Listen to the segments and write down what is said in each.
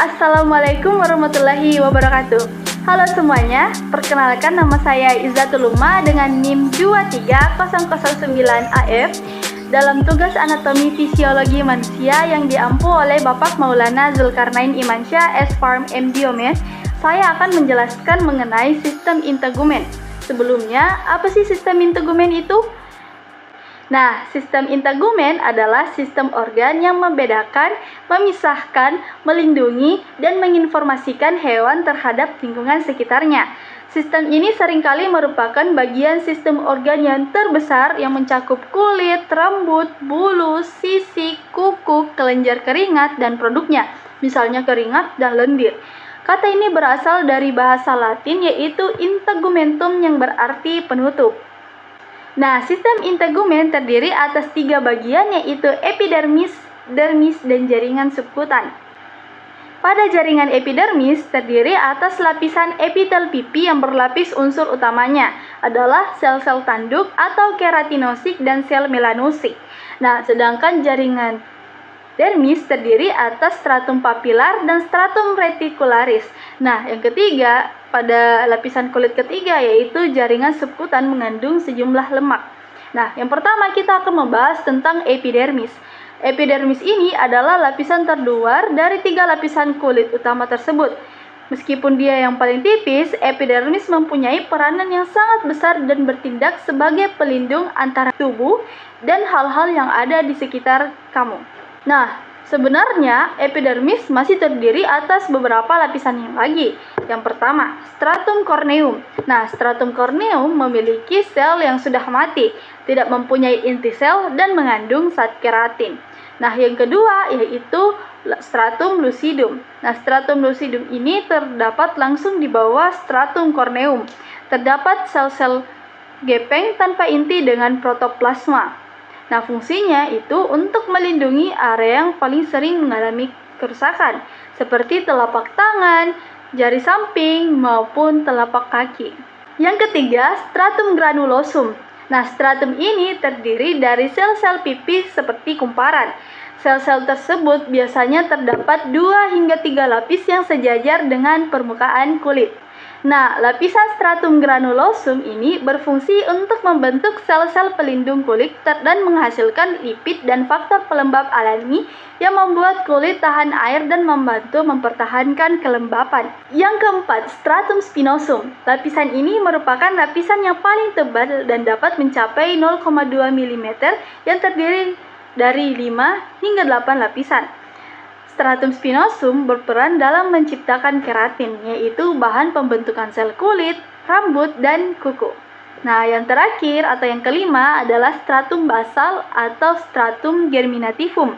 Assalamualaikum warahmatullahi wabarakatuh. Halo semuanya, perkenalkan nama saya Izzatul Uma dengan NIM 23009AF dalam tugas anatomi fisiologi manusia yang diampu oleh Bapak Maulana Zulkarnain Imansyah, S.Pharm MD OMS. Saya akan menjelaskan mengenai sistem integumen. Sebelumnya, apa sih sistem integumen itu? Nah, sistem integumen adalah sistem organ yang membedakan, memisahkan, melindungi, dan menginformasikan hewan terhadap lingkungan sekitarnya. Sistem ini seringkali merupakan bagian sistem organ yang terbesar yang mencakup kulit, rambut, bulu, sisik, kuku, kelenjar keringat, dan produknya, misalnya keringat dan lendir. Kata ini berasal dari bahasa Latin yaitu integumentum yang berarti penutup. Nah, sistem integumen terdiri atas 3 bagian yaitu epidermis, dermis, dan jaringan subkutan. Pada jaringan epidermis terdiri atas lapisan epitel pipi yang berlapis unsur utamanya adalah sel-sel tanduk atau keratinosit dan sel melanosik. Nah, sedangkan jaringan dermis terdiri atas stratum papilar dan stratum reticularis. Nah, yang ketiga, pada lapisan kulit ketiga yaitu jaringan subkutan mengandung sejumlah lemak. Nah, yang pertama kita akan membahas tentang epidermis. Epidermis ini adalah lapisan terluar dari 3 lapisan kulit utama tersebut. Meskipun dia yang paling tipis, epidermis mempunyai peranan yang sangat besar dan bertindak sebagai pelindung antara tubuh dan hal-hal yang ada di sekitar kamu. Nah, sebenarnya epidermis masih terdiri atas beberapa lapisan yang lagi. Yang pertama, stratum corneum. Nah, stratum corneum memiliki sel yang sudah mati, tidak mempunyai inti sel dan mengandung zat keratin. Nah, yang kedua yaitu stratum lucidum. Nah, stratum lucidum ini terdapat langsung di bawah stratum corneum. Terdapat sel-sel gepeng tanpa inti dengan protoplasma. Nah, fungsinya itu untuk melindungi area yang paling sering mengalami kerusakan, seperti telapak tangan, jari samping, maupun telapak kaki. Yang ketiga, stratum granulosum. Nah, stratum ini terdiri dari sel-sel pipi seperti kumparan. Sel-sel tersebut biasanya terdapat 2 hingga 3 lapis yang sejajar dengan permukaan kulit. Nah, lapisan stratum granulosum ini berfungsi untuk membentuk sel-sel pelindung kulit dan menghasilkan lipid dan faktor pelembab alami yang membuat kulit tahan air dan membantu mempertahankan kelembapan. Yang keempat, stratum spinosum. Lapisan ini merupakan lapisan yang paling tebal dan dapat mencapai 0,2 mm yang terdiri dari 5 hingga 8 lapisan. Stratum spinosum berperan dalam menciptakan keratin, yaitu bahan pembentukan sel kulit, rambut, dan kuku. Nah, yang terakhir atau yang kelima adalah stratum basal atau stratum germinativum.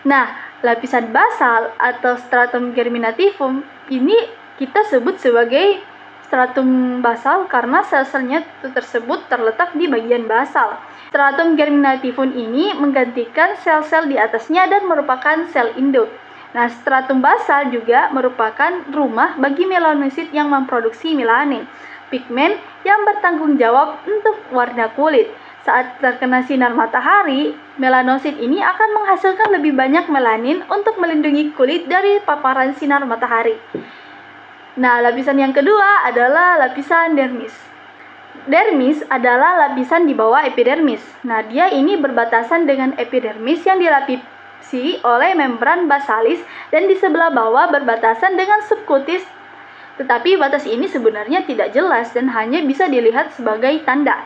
Nah, lapisan basal atau stratum germinativum ini kita sebut sebagai stratum basal karena sel-selnya tersebut terletak di bagian basal. Stratum germinativum ini menggantikan sel-sel di atasnya dan merupakan sel induk. Nah, stratum basal juga merupakan rumah bagi melanosit yang memproduksi melanin, pigmen yang bertanggung jawab untuk warna kulit. Saat terkena sinar matahari, melanosit ini akan menghasilkan lebih banyak melanin untuk melindungi kulit dari paparan sinar matahari. Nah, lapisan yang kedua adalah lapisan dermis. Dermis adalah lapisan di bawah epidermis. Nah, dia ini berbatasan dengan epidermis yang dilapisi oleh membran basalis dan di sebelah bawah berbatasan dengan subkutis. Tetapi batas ini sebenarnya tidak jelas dan hanya bisa dilihat sebagai tanda.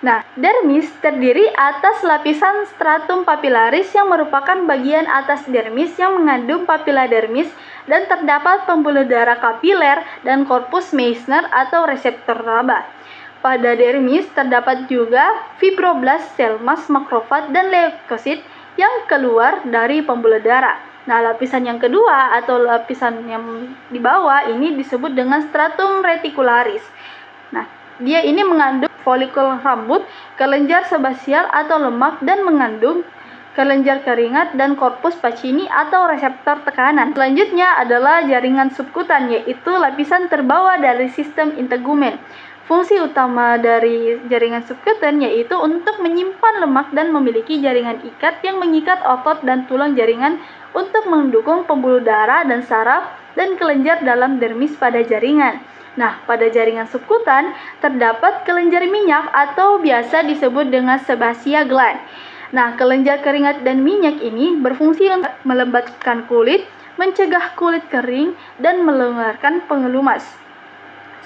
Nah, dermis terdiri atas lapisan stratum papilaris yang merupakan bagian atas dermis yang mengandung papila dermis dan terdapat pembuluh darah kapiler dan korpus Meissner atau reseptor laba. Pada dermis terdapat juga fibroblast, sel mas, makrofag, dan leukosit yang keluar dari pembuluh darah. Nah, lapisan yang kedua atau lapisan yang di bawah ini disebut dengan stratum reticularis. Nah, dia ini mengandung folikel rambut, kelenjar sebasial atau lemak, dan mengandung kelenjar keringat dan korpus Pacini atau reseptor tekanan. Selanjutnya adalah jaringan subkutan, yaitu lapisan terbawah dari sistem integumen. Fungsi utama dari jaringan subkuten yaitu untuk menyimpan lemak dan memiliki jaringan ikat yang mengikat otot dan tulang jaringan untuk mendukung pembuluh darah dan saraf dan kelenjar dalam dermis pada jaringan. Nah, pada jaringan subkutan terdapat kelenjar minyak atau biasa disebut dengan sebacia gland. Nah, kelenjar keringat dan minyak ini berfungsi untuk melembabkan kulit, mencegah kulit kering, dan melonggarkan pengelumas.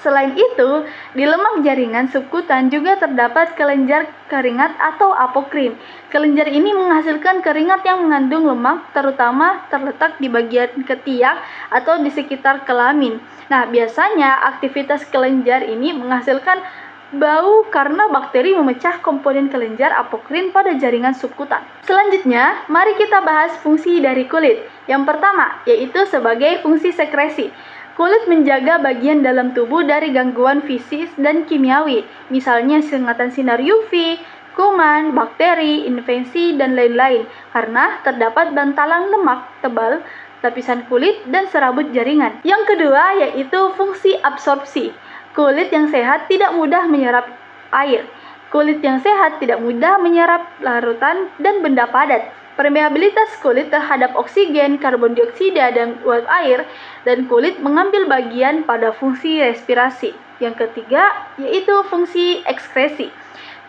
Selain itu, di lemak jaringan subkutan juga terdapat kelenjar keringat atau apokrin. Kelenjar ini menghasilkan keringat yang mengandung lemak, terutama terletak di bagian ketiak atau di sekitar kelamin. Nah, biasanya aktivitas kelenjar ini menghasilkan bau karena bakteri memecah komponen kelenjar apokrin pada jaringan subkutan. Selanjutnya, mari kita bahas fungsi dari kulit. Yang pertama, yaitu sebagai fungsi sekresi. Kulit menjaga bagian dalam tubuh dari gangguan fisik dan kimiawi, misalnya sengatan sinar UV, kuman, bakteri, infeksi, dan lain-lain, karena terdapat bantalan lemak tebal, lapisan kulit, dan serabut jaringan. Yang kedua yaitu fungsi absorpsi. Kulit yang sehat tidak mudah menyerap air. Kulit yang sehat tidak mudah menyerap larutan dan benda padat. Permeabilitas kulit terhadap oksigen, karbon dioksida, dan uap air, dan kulit mengambil bagian pada fungsi respirasi. Yang ketiga yaitu fungsi ekskresi.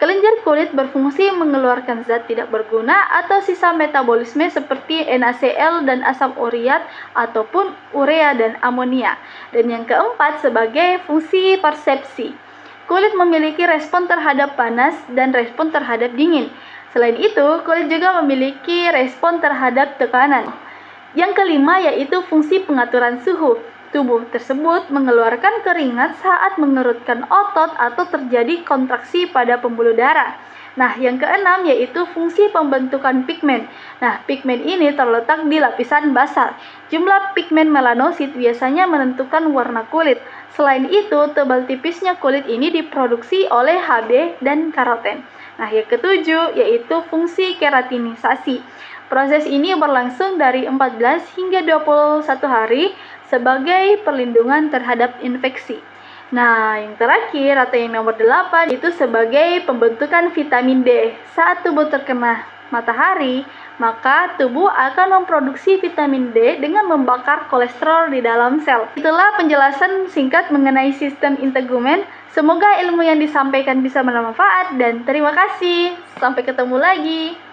Kelenjar kulit berfungsi mengeluarkan zat tidak berguna atau sisa metabolisme seperti NaCl dan asam uriat ataupun urea dan amonia. Dan yang keempat sebagai fungsi persepsi. Kulit memiliki respon terhadap panas dan respon terhadap dingin. Selain itu, kulit juga memiliki respon terhadap tekanan. Yang kelima yaitu fungsi pengaturan suhu. Tubuh tersebut mengeluarkan keringat saat mengerutkan otot atau terjadi kontraksi pada pembuluh darah. Nah, yang keenam yaitu fungsi pembentukan pigmen. Nah, pigmen ini terletak di lapisan basal. Jumlah pigmen melanosit biasanya menentukan warna kulit. Selain itu, tebal tipisnya kulit ini diproduksi oleh Hb dan karoten. Nah, yang ketujuh yaitu fungsi keratinisasi. Proses ini berlangsung dari 14 hingga 21 hari sebagai perlindungan terhadap infeksi. Nah, yang terakhir atau yang nomor 8 itu sebagai pembentukan vitamin D. Saat tubuh terkena matahari, maka tubuh akan memproduksi vitamin D dengan membakar kolesterol di dalam sel. Itulah penjelasan singkat mengenai sistem integumen. Semoga ilmu yang disampaikan bisa bermanfaat dan terima kasih. Sampai ketemu lagi.